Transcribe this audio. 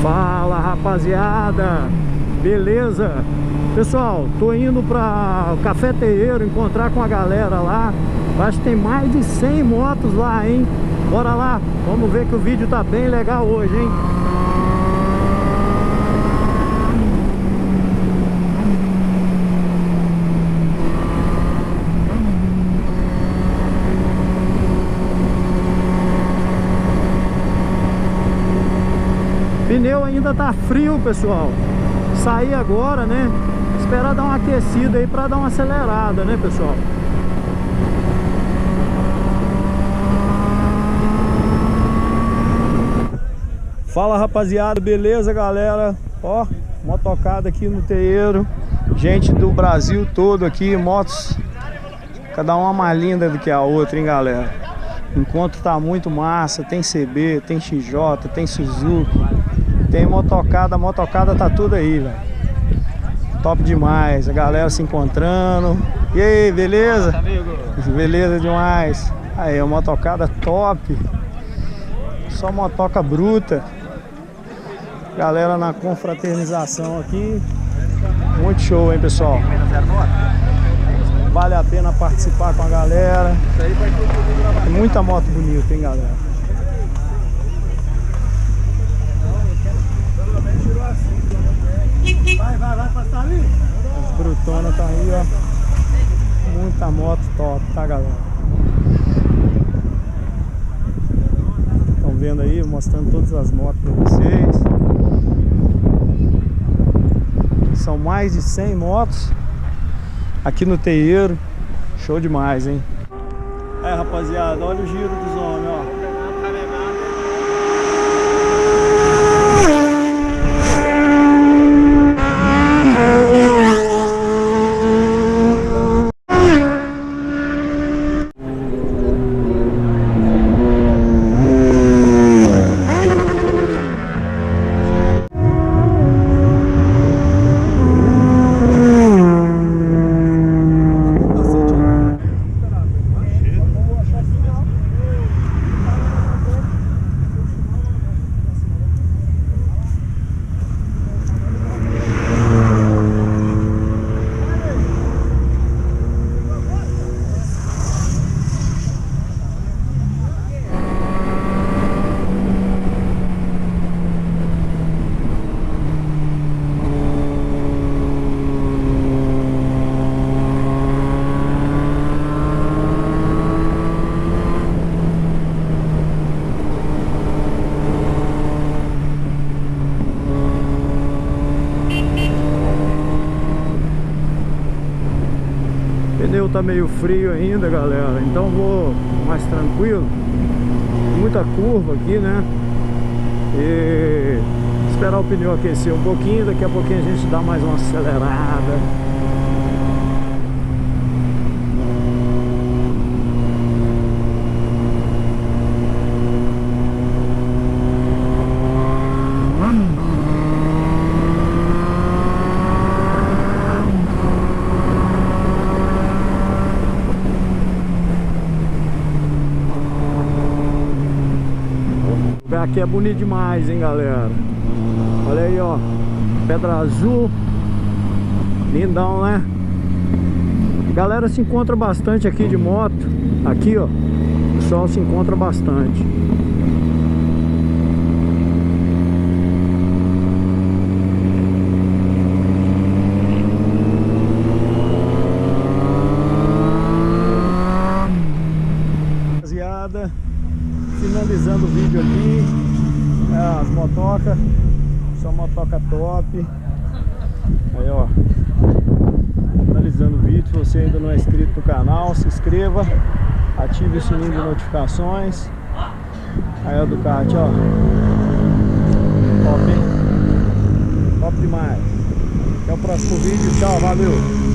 Fala, rapaziada, beleza? Pessoal, tô indo pra Café Terreiro encontrar com a galera lá. Acho que tem mais de 100 motos lá, hein? Bora lá, vamos ver que o vídeo tá bem legal hoje, hein? Pneu ainda tá frio, pessoal. Sair agora, né? Esperar dar uma aquecida aí pra dar uma acelerada, né, pessoal? Fala, rapaziada, beleza, galera? Ó, motocada aqui no terreiro. Gente do Brasil todo aqui, motos, cada uma mais linda do que a outra, hein, galera? O encontro tá muito massa. Tem CB, tem XJ, tem Suzuki, tem motocada. A motocada tá tudo aí, velho. Top demais, a galera se encontrando. E aí, beleza? Beleza demais. Aí, a motocada top. Só motoca bruta. Galera na confraternização aqui. Muito show, hein, pessoal? Vale a pena participar com a galera. Tem muita moto bonita, hein, galera? Vai passar ali. As brutonas tá aí, ó. Muita moto top, tá, galera? Estão vendo aí, mostrando todas as motos pra vocês. São mais de 100 motos aqui no terreiro. Show demais, hein? É, rapaziada, olha o giro dos homens, ó. O pneu tá meio frio ainda, galera, então vou mais tranquilo. Muita curva aqui, né? E esperar o pneu aquecer um pouquinho. Daqui a pouquinho a gente dá mais uma acelerada. Aqui é bonito demais, hein, galera? Olha aí, ó. Pedra azul. Lindão, né? A galera se encontra bastante aqui de moto. Aqui, ó. O pessoal se encontra bastante. Rapaziada, finalizando o vídeo aqui, as motocas, só motoca top. Aí, ó, finalizando o vídeo. Se você ainda não é inscrito no canal, se inscreva, ative o sininho de notificações. Aí, ó, Ducati, ó, top, hein? Top demais. Até o próximo vídeo, tchau, valeu!